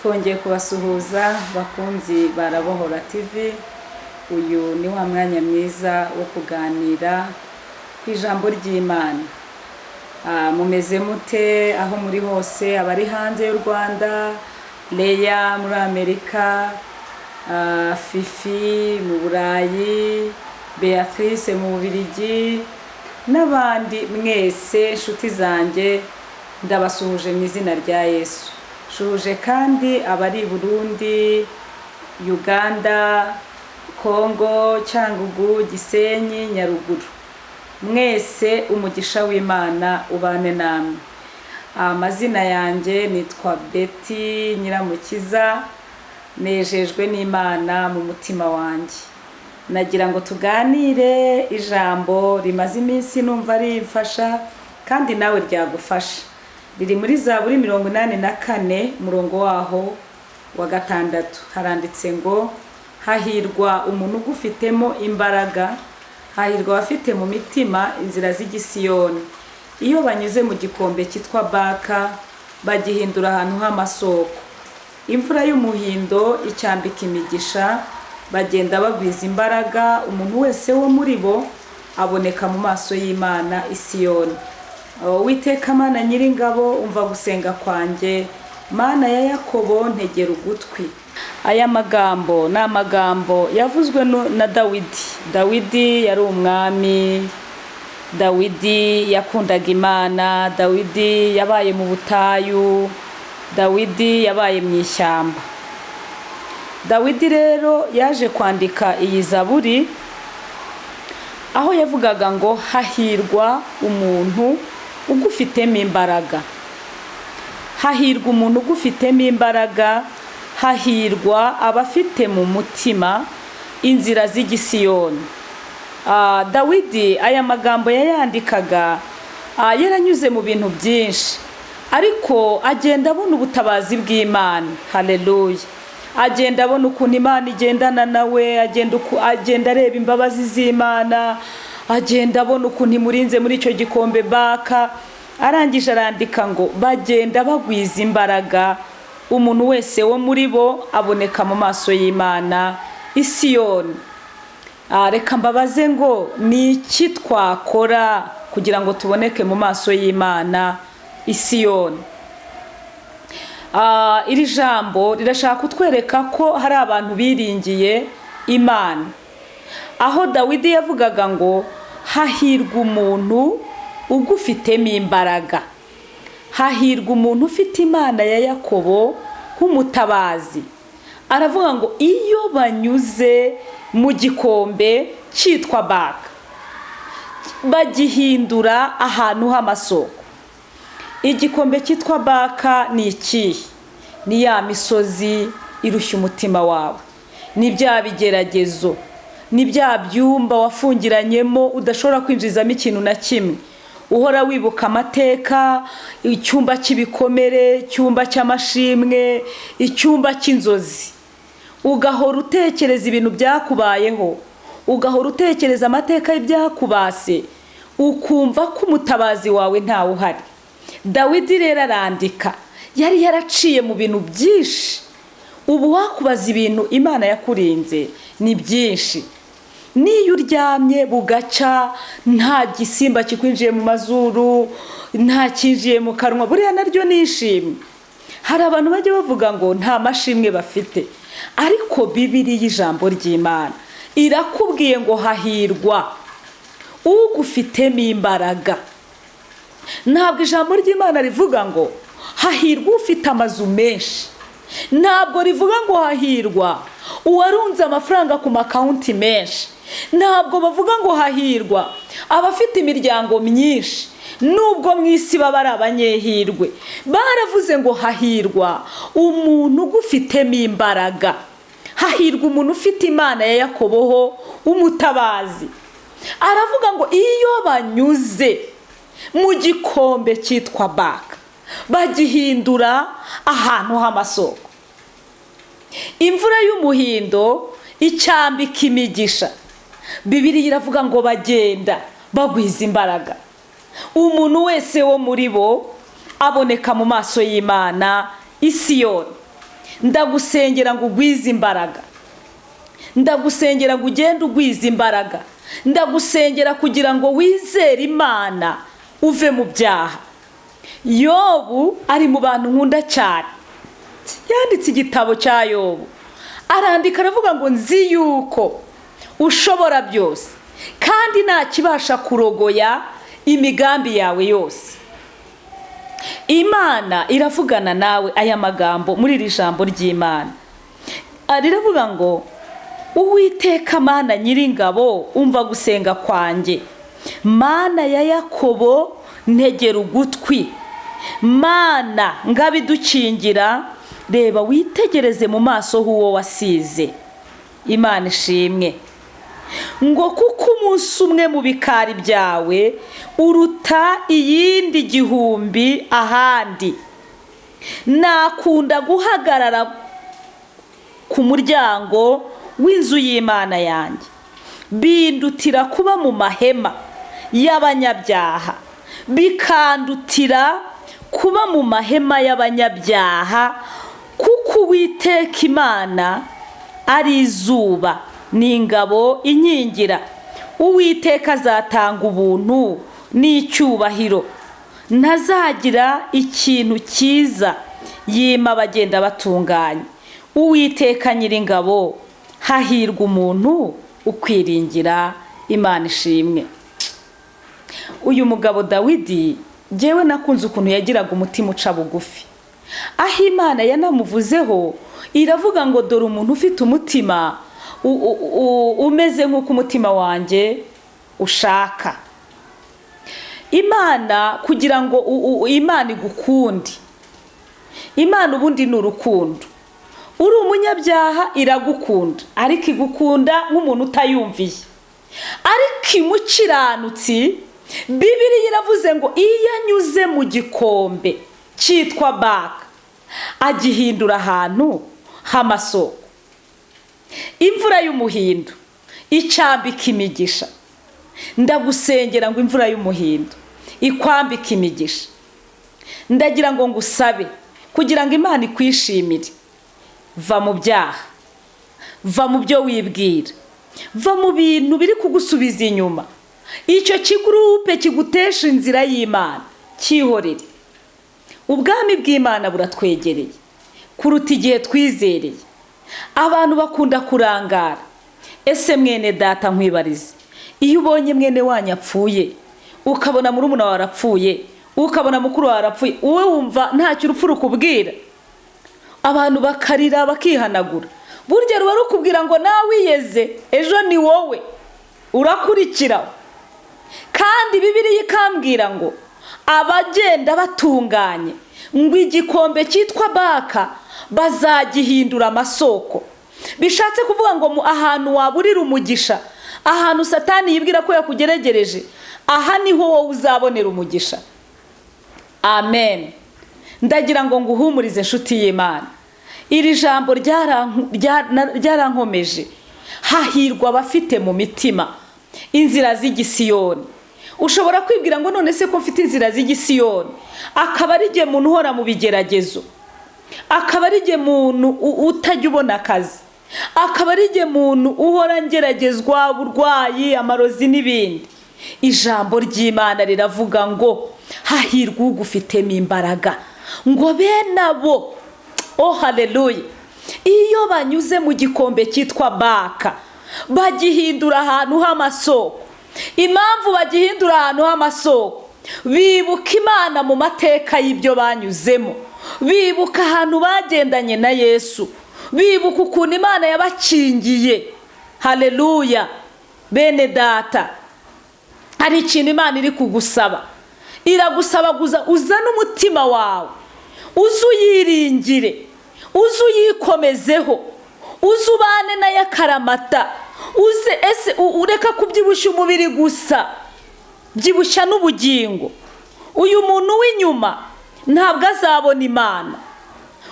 twongeye kubasuhuza bakunzi barabohora TV. Uyu ni wa mwanya mwiza wo kuganira ku ijambo ry'Imana. Mumeze mute aho muri hose, abari hanze y'u Rwanda, Leya muri Amerika, Fifi mu Burayi, Beatrice mu Bubiligi, n'abandi mwese nshuti zanjye ndabasuhuje mu izina rya Yesu. Shuhuje kandi abari Burundi, Uganda, Kongo, Cyangugu, Gisenyi, Nyaruguru. Mwese umugisha w'Imana ubane namwe. Amazina yanjye nitwa Betty Nyiramukiza, nejejwe n'Imana mu mutima wanjye. Nagira ngo tuganire ijambo rimaze iminsi numva rimfasha kandi nawe ryagufasha. Riri muri Zaburi 84 murongo waho wa 6. Haranditse ngo hahirwa umuntu ugufitemo imbaraga, hahirwa abafite mu mitima inzira z'igisiyoni. Iyo banyuze mu gikombe cyitwa Baka, bagihindura ahantu h'amasoko. Imvura y'umuhindo icyambika imigisha, bagenda bagwiza imbaraga. Umuntu wese wo muri bo aboneka mu maso y'Imana Isiyoni. Uwiteka Mana Nyiringabo, umva gusenga kwanjye. Mana ya Yakobo, ntegera ugutwi. Aya magambo ni amagambo yavuzwe na Dawidi. Dawidi yari umwami, Dawidi yakundaga Imana, Dawidi yabaye mu butayu, Dawidi yabaye mu ishyamba. Dawidi rero yaje kwandika iyi Zaburi aho yavugaga ngo hahirwa umuntu ugufitemo imbaraga. Hahirwa umuntu ugufitemo imbaraga, hahirwa abafite mu mutima inzira z'igisiyoni. Dawidi aya magambo yayandikaga yaranyuze mu bintu byinshi, ariko agenda abona ubutabazi bw'Imana. Haleluya. Agenda abona ukuntu Imana igendana nawe, agenda areba imbabazi z'Imana, agenda abona ukuntu imurinze muri icyo gikombe Baka. Arangije arandika ngo bagenda bagwiza imbaraga, umuntu wese wo muri bo aboneka mu maso y'Imana Isiyoni. Reka mbabaze ngo ni iki twakora kugira ngo tuboneke mu maso y'Imana Isiyoni? Iri jambo rirashaka kutwereka ko hari abantu biringiye Imana. Aho Dawidi yavugaga ngo hahirwa umuntu ugufitemo imbaraga, hahirwa umuntu ufite Imana ya Yakobo nk'umutabazi. Aravuga ngo iyo banyuze mu gikombe cyitwa Baka, bagihindura ahantu h'amasoko. Igikombe cyitwa Baka ni iki? Ni ya misozi irushya umutima wawe, ni bya bigeragezo, ni bya byumba wafungiranyemo udashobora kwinjizamo ikintu na kimwe. Uhora wibuka amateka, icyumba cy'ibikomere, icyumba cy'amashimwe, icyumba cy'inzozi. Ugahora utekereza ibintu byakubayeho, ugahora utekereza amateka y'ibyakubase, ukumva ko umutabazi wawe ntawe uhari. Dawidi rero arandika, yari yaraciye mu bintu byinshi. Ubu wakubaza ibintu Imana yakurinze ni byinshi. Niyo uryamye bugaca nta gisimba kikwinjiye mu mazuru, nta kinjiye mu kanwa, buriya naryo nishimye. Hari abantu bajya bavuga ngo nta mashimwe bafite, ariko Bibiliya ijambo ry'Imana irakubwiye ngo hahirwa ugufitemo imbaraga. Ntabwo ijambo ry'Imana rivuga ngo hahirwa ufite amazu menshi, ntabwo rivuga ngo hahirwa uwarunze amafaranga ku makonti menshi, ntabwo bavuga ngo hahirwa abafite imiryango myinshi, nubwo mu isi baba ari abanyehirwe. Baravuze ngo hahirwa umuntu ugufitemo imbaraga, hahirwa umuntu ufite Imana ya Yakobo umutabazi. Aravuga ngo iyo banyuze mu gikombe cyitwa Baka, bagihindura ahantu h'amasoko. Imvura y'umuhindo icyambika imigisha. Bibiliya iravuga ngo bagenda bagwiza imbaraga. Umuntu wese wo muri bo aboneka mu maso y'Imana Isiyoni. ndagusengera ngo ugwize imbaraga, ndagusengera ngo ugende ugwize imbaraga, ndagusengera kugira ngo wizere Imana uve mu byaha. Yobu ari mu bantu nkunda cyane, yanditse igitabo cya Yobu, arandika aravuga ngo nzi yuko ushobora byose kandi nta kibasha kurogoya imigambi yawe yose. Imana iravugana nawe aya magambo muri iri jambo ry'Imana, riravuga ngo Uwiteka Mana Nyiringabo, umva gusenga kwanjye. Mana ya Yakobo, ntegera ugutwi. Mana ngabidukingira, reba witegereze mu maso h'uwo wasize. Imana ishimwe. Ngo kuko umunsi umwe mu bikari byawe uruta iyindi gihumbi ahandi. Nakunda guhagarara ku muryango w'inzu y'Imana yanjye, bindutira kuba mu mahema y'abanyabyaha, bikandutira kuba mu mahema y'abanyabyaha, kuko Uwiteka Imana ari izuba n'ingabo inkingira. Uwiteka azatanga ubuntu n'icyubahiro, ntazagira ikintu cyiza yima abagenda batunganye. Uwiteka Nyiringabo, hahirwa umuntu ukwiringira. Imana ishimwe. Uyu mugabo Dawidi, jyewe nakunze ukuntu yagiraga umutima uca bugufi. Aho Imana yanamuvuzeho iravuga ngo dore umuntu ufite umutima umeze nk'uko umutima wanjye ushaka. Imana kugira ngo Imana igukunde, Imana ubundi ni urukundo. Uri umunyabyaha iragukunda, ariko igukunda nk'umuntu utayumviye. Ariko imukiranutsi, Bibiliya iravuze ngo iyo anyuze mu gikombe cyitwa baka, agihindura ahantu h'amasoko. Imvura y'umuhindo icambika imigisha. Ndagusengera ngo imvura y'umuhindo ikwambike imigisha. Ndagira ngo ngusabe kugira ngo Imana ikwishimire. Va mu byaha, va mu byo wibwira, va mu bintu biri kugusubiza inyuma. Icyo kigurupe kigutesha inzira y'Imana cyihorere. Ubwami bw'Imana buratwegereye kuruta igihe twizereye. Abantu bakunda kurangara. Ese mwene data nkwibarize, iyo ubonye mwene wanyu apfuye, ukabona murumuna wawe arapfuye, ukabona mukuru wawe arapfuye, wowe wumva ntacyo urupfu rukubwira? Abantu bakarira bakihanagura. Burya ruba rukubwira ngo nawe wiyeze, ejo ni wowe urakurikira. Kandi Bibiliya ikambwira ngo abagenda batunganye, ngo igikombe cyitwa baka bazagihindura amasoko. Bishatse kuvuga ngo ahantu waburira umugisha, ahantu satani yibwira ko yakugeragereje, aha niho wowe uzabonera umugisha. Amen. Ndagira ngo nguhumurize nshuti y'Imana. Iri jambo ryarankomeje. Hahirwa abafite mu mitima inzira z'igisiyoni. Ushobora kwibwira ngo none se ko mfite inzira z'igisiyoni, akaba ari igihe muntu uhora mu bigeragezo, akaba ari igihe muntu utajya ubona akazi, akaba ari igihe muntu uhora ngeragezwa uburwayi, amarozi n'ibindi. Ijambo ry'Imana riravuga ngo hahirwa ugufitemo imbaraga, ngo bene abo, oh haleluya, iyo banyuze mu gikombe cyitwa baka bagihindura ahantu h'amasoko. Impamvu bagihindura ahantu h'amasoko, bibuka Imana mu mateka y'ibyo banyuzemo, bibuka ahantu bagendanye na Yesu, bibuka ukuntu Imana yabakingiye. Haleluya. Bene data, hari ikintu Imana iri kugusaba. Iragusaba uzane umutima wawe, uzuyiringire, uzuyikomezeho, uzubane na yakaramata, ese ureka kubyibushya umubiri gusa, byibushya n'ubugingo. Uyu muntu w'inyuma ntabwo azabona Imana.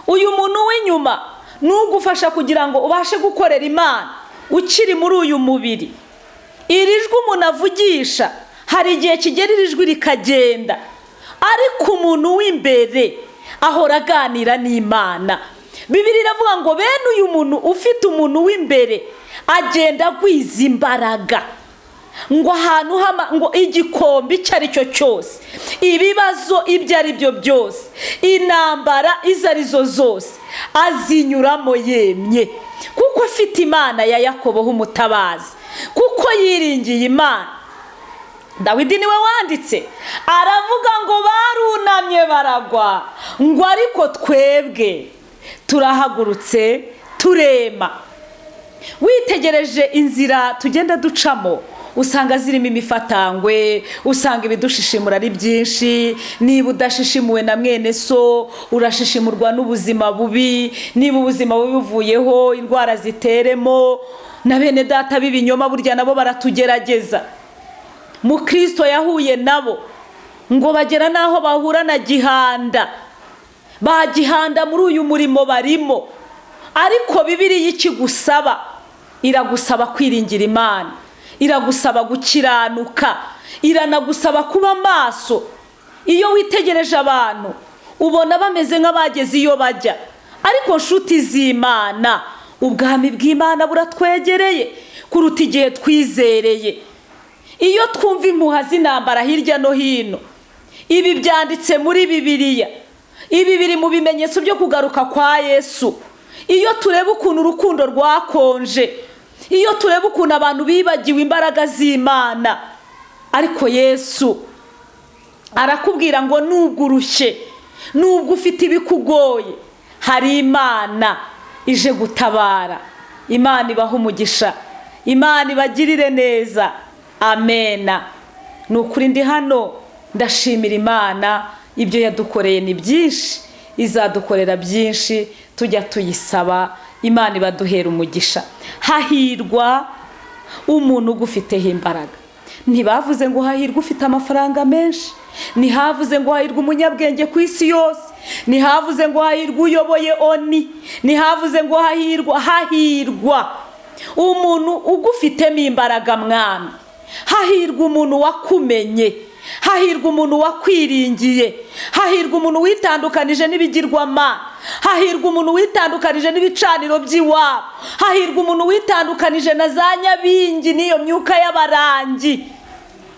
Uyu muntu w'inyuma nugufasha kugira ngo ubashe gukorera Imana ukiri muri uyu mubiri. Iri jwi umuntu avugisha hari igihe kigera iri jwi rikagenda, ariko umuntu w'imbere ahora aganira n'Imana. Bibiliya iravuga ngo bene uyu muntu ufite umuntu w'imbere agenda agwiza imbaraga, ngo ahantu ngo igikombe icyo ari cyo cyose, ibibazo ibyo ari byo byose, intambara izo arizo zose azinyuramo yemye, kuko afite Imana ya Yakobo h'umutabazi, kuko yiringiye Imana. Dawidi niwe wanditse aravuga ngo barunamye baragwa, ngo ariko twebwe turahagurutse turema. Witegereje inzira tugenda ducamo usanga zirimo imifatangwe, usanga ibidushishimura ari byinshi. Niba udashishimuwe na mwene so, urashishimurwa n'ubuzima bubi. Niba ubuzima bubi buvuyeho, indwara ziteremo. Na bene data b'ibinyoma burya nabo baratugerageza. Mu Kristo yahuye nabo ngo bagera naho bahura na gihanda, bagihanda muri uyu murimo barimo. Ariko Bibiliya ikigusaba, iragusaba kwiringira Imana, iragusaba gukiranuka, iranagusaba kuba maso. Iyo witegereje abantu ubona bameze nk'abageze iyo bajya, ariko nshuti z'Imana, ubwami bw'Imana buratwegereye kuruta igihe twizereye. Iyo twumva impuha z'intambara hirya no hino, ibi byanditse muri Bibiliya, ibi biri mu bimenyetso byo kugaruka kwa Yesu. Iyo tureba ukuntu urukundo rwakonje, iyo tureba ukuntu abantu bibagiwe imbaraga z'Imana, ariko Yesu arakubwira ngo nubwo urushye, nubwo ufite ibikugoye, hari Imana ije gutabara. Imana ibaha umugisha, Imana ibagirire neza. Amena. Ni ukuri ndi hano ndashimira Imana, ibyo yadukoreye ni byinshi, izadukorera byinshi, tujya tuyisaba. Imana ibaduhera umugisha. Hahirwa umuntu ugufiteho imbaraga. Ntibavuze ngo hahirwa ufite amafaranga menshi, ntihavuze ngo hahirwa umunyabwenge ku isi yose, ntihavuze ngo hahirwa uyoboye oni, ntihavuze ngo hahirwa umuntu ugufitemo imbaraga mwami. Hahirwa umuntu wakumenye, hahirwa umuntu wakwiringiye, hahirwa umuntu witandukanije n'ibigirwamana, hahirwa umuntu witandukanije n'ibicaniro by'iwabo, hahirwa umuntu witandukanije na za nyabingi n'iyo myuka y'abarangi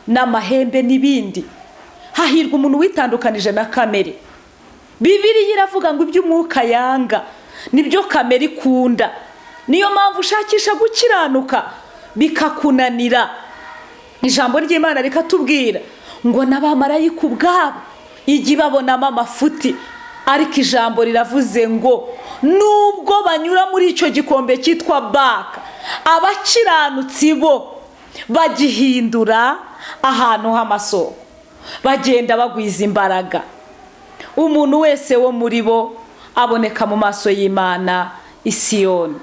n'amahembe n'ibindi, hahirwa umuntu witandukanije na kamere. Bibiliya iravuga ngo iby'umwuka yanga nibyo kamere ikunda. Niyo mpamvu ushakisha gukiranuka bikakunanira. Ijambo ry'Imana rikatubwira ngo n'abamarayika ubwabo ijya ibabonamo amafuti, ariko ijambo riravuze ngo nubwo banyura muri icyo gikombe cyitwa baka, abakiranutsi bo bagihindura ahantu h'amasoko, bagenda bagwiza imbaraga. Umuntu wese wo muri bo aboneka mu maso y'Imana i Siyoni.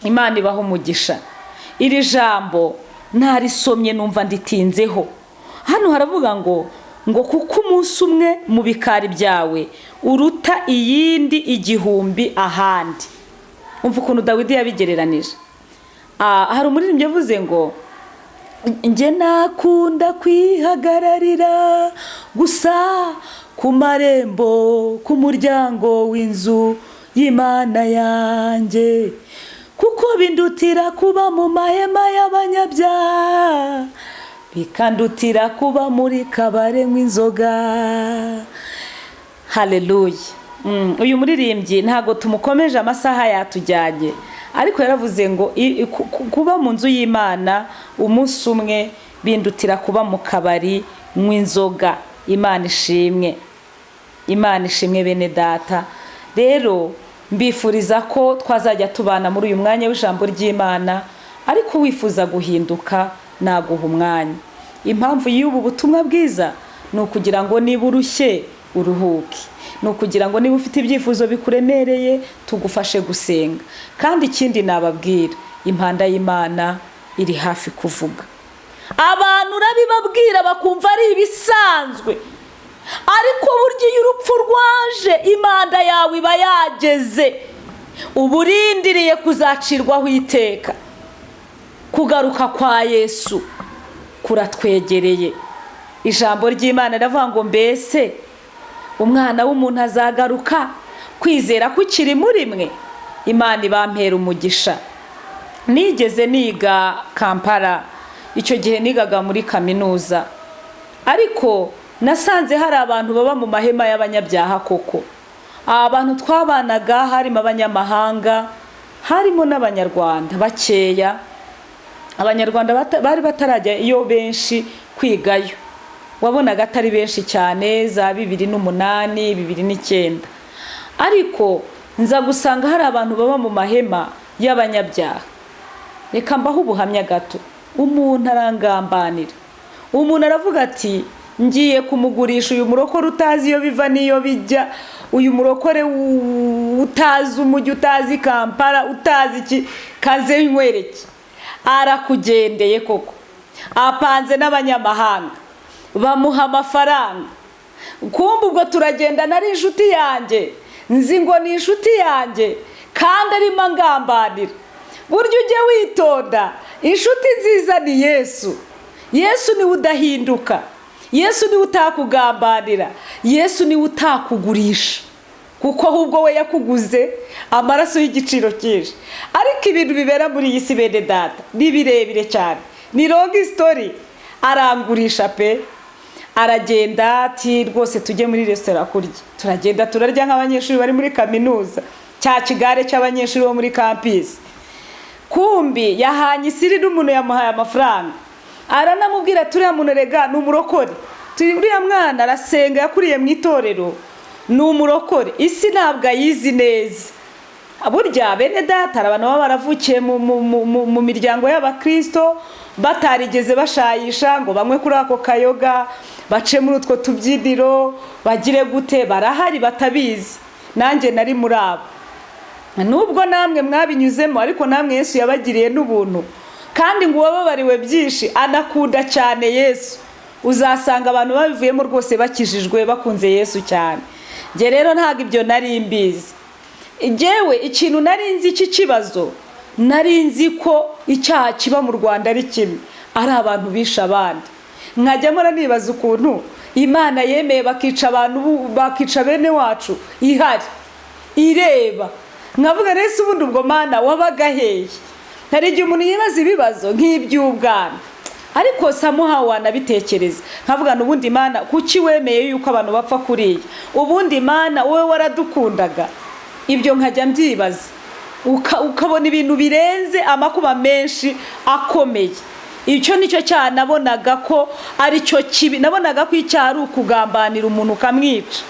Imana ibaha umugisha. Iri jambo narisomye numva nditinzeho. Hano haravuga ngo kuko umunsi umwe mu bikari byawe uruta iyindi igihumbi ahandi. Umva ukuntu Dawidi yabigereranije. Hari umuririmbyi yavuze ngo njye nakunda kwihagararira gusa ku marembo ku muryango w'inzu y'Imana yanjye, kuko bindutira kuba mu mahema y'abanyabyaha, bikandutira kuba muri kabare nk'inzoga. Haleluya. Uyu muririmbyi ntago tumukomeje, amasaha yatujyanye, ariko yaravuze ngo kuba mu nzu y'Imana umunsi umwe bindutira kuba mu kabari nk'inzoga. Imana ishimwe, Imana ishimwe bene data. Rero mbifuriza ko twazajya tubana muri uyu mwanya w'ijambo ry'Imana, ariko wifuza guhinduka naguha umwanya. Impamvu y'ubu butumwa bwiza ni ukugira ngo niba urushye uruhuke, ni ukugira ngo niba ufite ibyifuzo bikuremereye tugufashe gusenga. Kandi ikindi nababwira, impanda y'Imana iri hafi kuvuga. Abantu urabibabwira bakumva ari ibisanzwe, ariko burya iyo urupfu rwaje impanda yawe iba yageze. Uburindiriye kuzacirwaho iteka. Kugaruka kwa Yesu kuratwegereye. Ijambo ry'Imana riravuga ngo mbese umwana w'umuntu azagaruka kwizera kukiri muri mwe. Imana ibampera umugisha. Nigeze niga Kampala, icyo gihe nigaga muri kaminuza, ariko nasanze hari abantu baba mu mahema y'abanyabyaha koko. Abantu twabanaga harimo abanyamahanga, harimo n'abanyarwanda bakeya. Abanyarwanda bari batarajya iyo benshi kwigayo, wabonaga atari benshi cyane, za 2008 2009. Ariko nza gusanga hari abantu baba mu mahema y'abanyabyaha. Reka mbaho ubuhamya gato. Umuntu arangambanira, umuntu aravuga ati ngiye kumugurisha uyu murokore utazi iyo biva n'iyo bijya, uyu murokore utazi umujyi, utazi Kampala, utazi iki, kaze nkwereke. Arakugendeye koko, apanze n'abanyamahanga, bamuha amafaranga. Kumbe ubwo turagenda, nari inshuti yanjye, nzi ngo ni inshuti yanjye, kandi arimo angambanira. Burya ujye witonda, inshuti nziza ni Yesu. Yesu niwe udahinduka, Yesu niwe utakugambanira, Yesu niwe utakugurisha, kuko ahubwo we yakuguze amaraso y'igiciro cyinshi. Ariko ibintu bibera muri iyi si bene data ni birebire cyane, ni long story. Arangurisha pe, aragenda ati rwose tujye muri restaurant kurya. Turagenda turarya nk'abanyeshuri bari muri kaminuza, cya kigare cy'abanyeshuri bo muri campus. Kumbi yahanye isiri n'umuntu yamuhaye amafaranga, aranamubwira turiya muntu rega ni umurokore, turiya mwana arasenga, yakuriye mu itorero, ni umurokore. Isi ntabwo ayizi neza. Burya bene data abantu baba baravukiye mu miryango y'abakristo, batarigeze bashayisha ngo bamwe kuri ako kayoga, bace muri utwo tubyiniro, bagire gute, barahari batabizi. Nanjye nari muri abo. Nubwo namwe mwabinyuzemo, ariko namwe Yesu yabagiriye n'ubuntu, kandi ngo wababariwe byinshi. Anakunda cyane Yesu. Uzasanga abantu babivuyemo rwose bakijijwe, bakunze Yesu cyane. Nge rero ntabwo ibyo nari mbizi. Jewe ikintu nari nzi cy'ikibazo, nari nzi ko icyaha kiba mu Rwanda ari kimwe, ari abantu bisha abandi. Nkajya mpora nibaza ukuntu Imana yemeye bakica abantu, bakica bene wacu ihari ireba. Nkavuga Yesu ubundi ubwo Mana wabaga hehe? Hari igihe umuntu yibaza ibibazo nk'iby'ubwana, ariko samuha wanabitekereza. Nkavuga n'ubundi Mana kuki wemeye yuko abantu bapfa kuriya? Ubundi Mana wowe waradukundaga. Ibyo nkajya mbyibaza, ukabona ibintu birenze amakuba menshi akomeye. Icyo nicyo cyane nabonaga ko ari cyo kibi. Nabonaga ko icyaha ari ukugambanira umuntu ukamwica,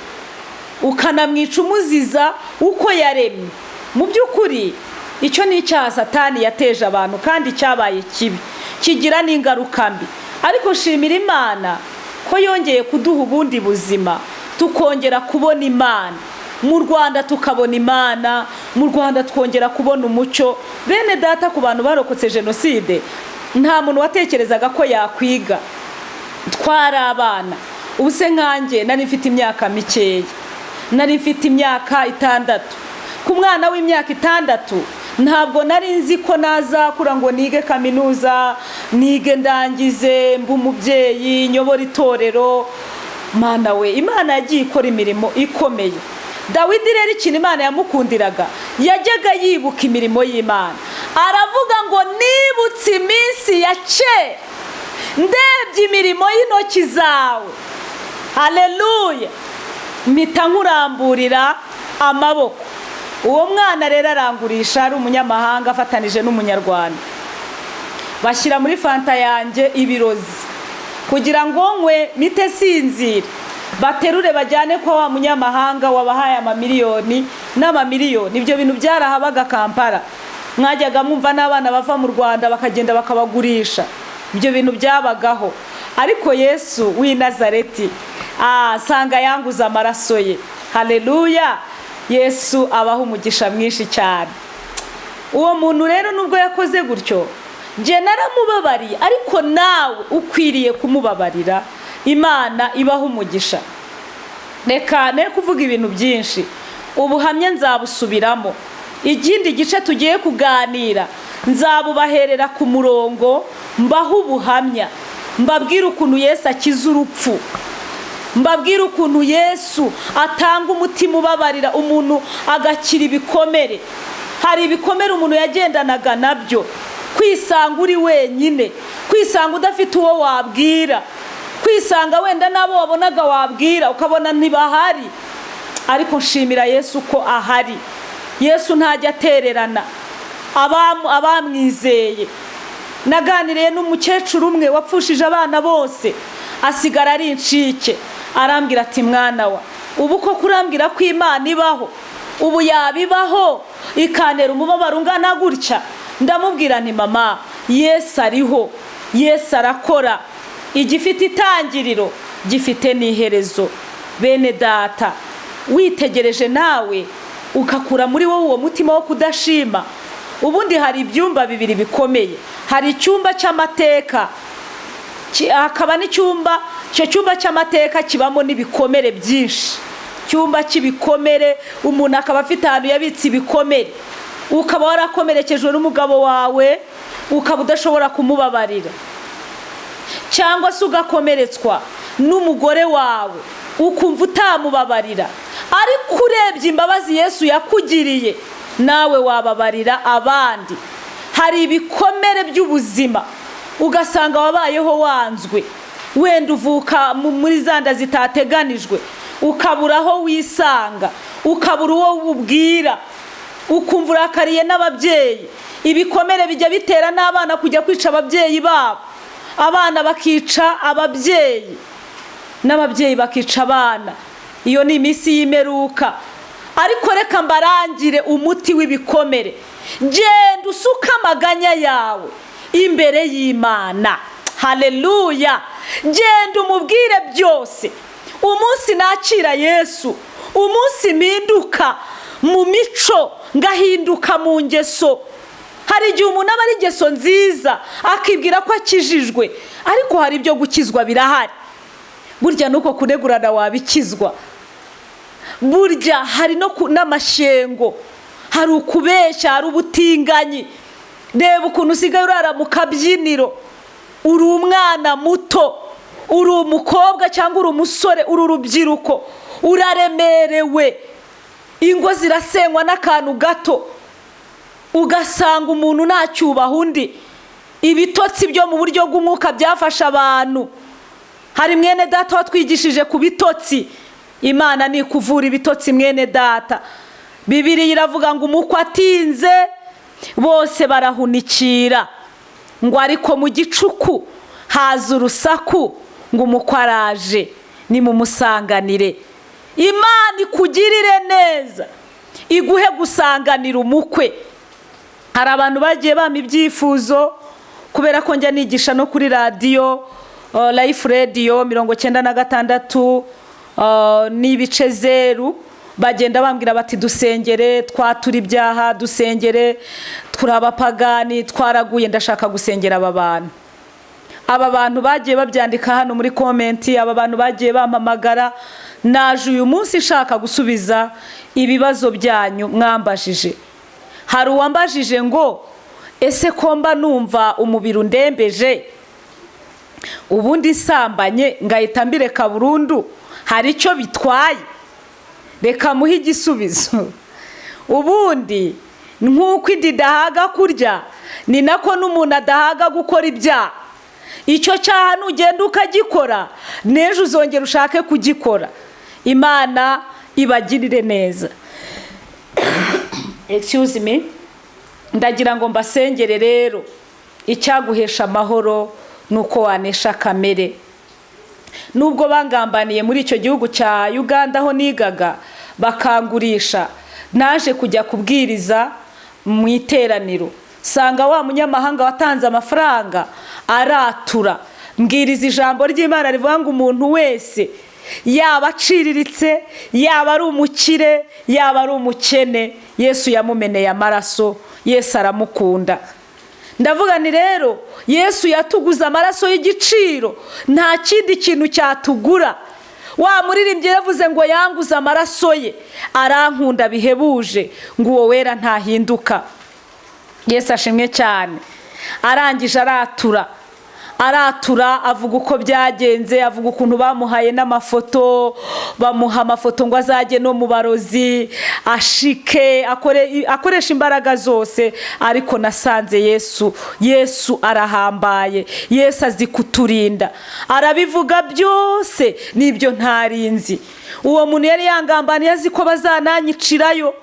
ukanamwica umuziza uko yaremye. Mu by'ukuri icyo ni icyaha satani yateje abantu, kandi cyabaye kibi, kigira n'ingaruka mbi. Ariko shimira Imana ko yongeye kuduha ubundi buzima, tukongera kubona Imana mu Rwanda, tukabona Imana mu Rwanda, twongera kubona umucyo. Bene data, ku bantu barokotse jenoside, nta muntu watekerezaga ko yakwiga. Twari abana. Ubuse nkanjye nari mfite imyaka mikeya, nari mfite imyaka 6. Ku mwana w'imyaka 6 ntabwo nari nzi ko nazakura ngo nige kaminuza, nige ndangize, mbu umubyeyi, nyobora itorero. Mana we, Imana yagiye ikora imirimo ikomeye. Dawidi rero ikintu Imana yamukundiraga, yajyaga yibuka imirimo y'Imana. Aravuga ngo nibutse iminsi ya kera, ndebye imirimo y'intoki zawe. Haleluya. Mpita nkuramburira amaboko. Uwo mwana rero arangurisha, ari umunyamahanga afatanije n'umunyarwanda. Bashyira muri fanta yanjye ibirozi kugira ngo nkwe mite sinzira. Baterure bajyane kwa wa munyamahanga wabahaye amamiliyoni n'amamiliyoni. Ibyo bintu byarahabaga Kampala. Mwajyaga mwumva n'abana bava mu Rwanda bakagenda bakabagurisha. Ibyo bintu byabagaho. Ariko Yesu w'i Nazareti sanga yanguza amaraso ye. Haleluya. Yesu abaho umugisha mwinshi cyane. Uwo muntu rero nubwo yakoze gutyo, nje naramubabariye, ariko nawe ukwiriye kumubabarira. Imana ibaho umugisha. Reka ne kuvuga ibintu byinshi, ubuhamya nzabusubiramo. Igindi gice tugiye kuganira nzabubaherera ku murongo, mbaho ubuhamya, mbabwira ukuntu Yesu akiza urupfu. mbabwire ukuntu Yesu atanga umutima ubabarira umuntu agakira ibikomere. Hari ibikomere umuntu yagendanaga nabyo, kwisanga uri wenyine, kwisanga udafite uwo wabwira, kwisanga wenda nabo wabonaga wabwira ukabona ntibahari. Ariko nshimira Yesu ko ahari. Yesu ntajya atererana abamwizeye. Naganiriye n'umukecuru umwe wapfushije abana bose, asigara ari incike. Arambwira ati mwana wa, ubu ko kurambwira ko Imana ibaho, ubu yabibaho ikanera umubabaro ungana gutya? Ndamubwira nti mama, Yesu ariho, Yesu arakora. Igifite itangiriro gifite n'iherezo. Bene data, witegereje nawe ukakura muri wowe uwo mutima wo kudashima. Ubundi hari ibyumba bibiri bikomeye. Hari icyumba cy'amateka, hakaba n'icyumba, icyo cyumba cy'amateka kibamo n'ibikomere byinshi. Cyumba cy'ibikomere, umuntu akaba afite ahantu yabitse ibikomere. Ukaba warakomerekejwe n'umugabo wawe, ukaba udashobora kumubabarira. Cyangwa se ugakomeretswa n'umugore wawe, ukumva utamubabarira. Ariko urebye imbabazi Yesu yakugiriye, nawe wababarira abandi. Hari ibikomere by'ubuzima ugasanga wabayeho wanzwe, wenda uvuka muri zanda zitateganijwe, ukabura aho wisanga, ukabura uwo ubwira, ukumva urakariye n'ababyeyi. Ibikomere bijya bitera n'abana kujya kwica ababyeyi babo, abana bakica ababyeyi, n'ababyeyi bakica abana. Iyo ni iminsi y'imperuka. Ariko reka mbarangire umuti w'ibikomere. Genda usuka amaganya yawe imbere y'Imana. Haleluya! Genda umubwire byose. Umunsi nakira Yesu, umunsi mpinduka mu mico, ngahinduka mu ngeso. Hari igihe umuntu aba ari ingeso nziza akibwira ko akijijwe, ariko hari ibyo gukizwa birahari. Burya nuko kunegurana wabikizwa. Burya hari n'amashyengo, hari ukubeshya, hari ubutinganyi. Reba ukuntu usigaye urara mu kabyiniro, uri umwana muto, uri umukobwa cyangwa uri umusore, uri urubyiruko, uraremerewe. Ingo zirasenywa n'akantu gato, ugasanga umuntu ntacyubaha undi. Ibitotsi byo mu buryo bw'umwuka byafasha abantu. Hari mwene data watwigishije ku bitotsi. Imana ni kuvura ibitotsi mwene data. Bibiliya iravuga ngo umukwe atinze bose barahunikira, ngo ariko mu gicuku haza urusaku ngo umukwe araje, nimumusanganire. Imana ikugirire neza, iguhe gusanganira umukwe. Hari abantu bagiye bama ibyifuzo, kubera ko njya nigisha no kuri radio Life Radio 96 n'ibice 0, bagenda bambwira bati dusengere, twatura ibyaha, dusengere, turabapagani, twaraguye, ndashaka gusengera aba bantu. Aba bantu bagiye babyandika hano muri comment, aba bantu bagiye bampamagara. Naje uyu munsi nshaka gusubiza ibibazo byanyu mwambajije. Hari uwambajije ngo ese ko mba numva umubiri undembeje, ubundi nsambanye ngahita mbireka burundu, hari icyo bitwaye? Reka muhe igisubizo. Ubundi nk'uko indi dahaga kurya, ni nako n'umuntu adahaga gukora ibyaha. Icyo cyaha nugenda ukagikora, n'ejo uzongera ushake kugikora. Imana ibagirire neza. Excuse me. Ndagira ngo mbasengere rero. Icyaguhesha amahoro nuko wanesha kamere. Nubwo bangambaniye muri icyo gihugu cya Uganda aho nigaga, bakangurisha, naje kujya kubwiriza mu iteraniro. Sanga wa munyamahanga watanze amafaranga aratura, mbwiriza ijambo ry'Imana rivuga ngo umuntu wese, yaba aciriritse, yaba ari umukire, yaba ari umukene, Yesu yamumeneye amaraso, Yesu aramukunda. Ndavuga ni rero Yesu yatuguza amaraso y'igiciro, nta kindi kintu cyatugura. Wa muririmbyi yavuze ngo yanguze amaraso ye, arankunda bihebuje, ngo uwo wera ntahinduka. Yesu ashimwe cyane. Arangije aratura, aratura avuga uko byagenze, avuga ukuntu bamuhaye n'amafoto, bamuha amafoto ngo azajye no mu barozi ashike, akoresha imbaraga zose. Ariko nasanze Yesu arahambaye, Yesu azi kuturinda, arabivuga byose n'ibyo ntarinzi. Uwo muntu yari yangambaniye azi ko bazananyicirayo,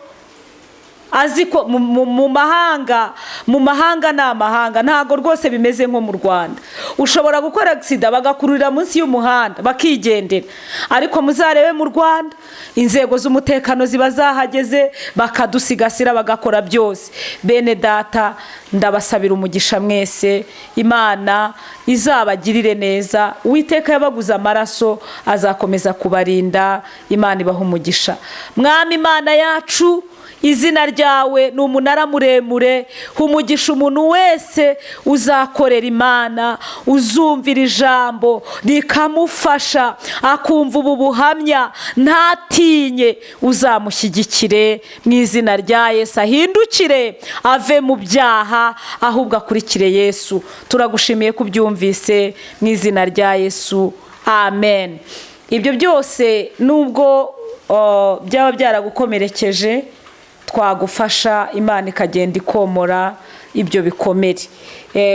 azi ko mu mahanga ni amahanga, ntabwo rwose bimeze nko mu Rwanda. Ushobora gukora agisida bagakururira munsi y'umuhanda bakigendera, ariko muzarebe mu Rwanda inzego z'umutekano ziba zahageze bakadusigasira, bagakora byose. Bene data, ndabasabira umugisha mwese, Imana izabagirire neza. Uwiteka yabaguze amaraso azakomeza kubarinda, Imana ibaha umugisha. Mwami Imana yacu, izina ryawe ni umunara muremure, humugisha umuntu wese uzakorera Imana, uzumvira ijambo rikamufasha, akumva ubu buhamya ntatinye. Uzamushyigikire mu izina rya Yesu, ahindukire ave mu byaha, ahubwo akurikire Yesu. Turagushimiye kubyumvise mu izina rya Yesu, amen. Ibyo byose nubwo byaba byaragukomerekeje, twagufasha, Imana ikagenda ikomora ibyo bikomere.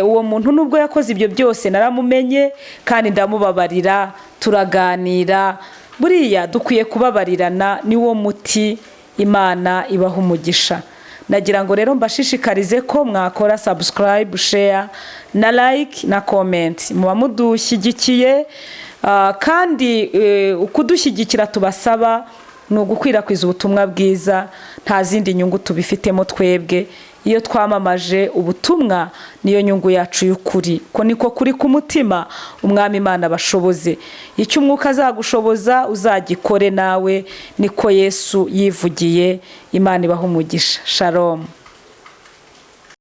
Uwo muntu nubwo yakoze ibyo byose naramumenye kandi ndamubabarira, turaganira. Buriya dukwiye kubabarirana, niwo muti. Imana ibaha umugisha. Nagira ngo rero mbashishikarize ko mwakora subscribe, share na like na comment. Muba mudushyigikiye, kandi ukudushyigikira tubasaba ni ugukwirakwiza ubutumwa bwiza, nta zindi nyungu tubifitemo twebwe. Iyo twamamaje ubutumwa niyo nyungu yacu y'ukuri, ko niko kuri ku mutima. Umwami Imana bashoboze, icyo umwuka azagushoboza uzagikore nawe, niko Yesu yivugiye. Imana ibaha umugisha. Shalom.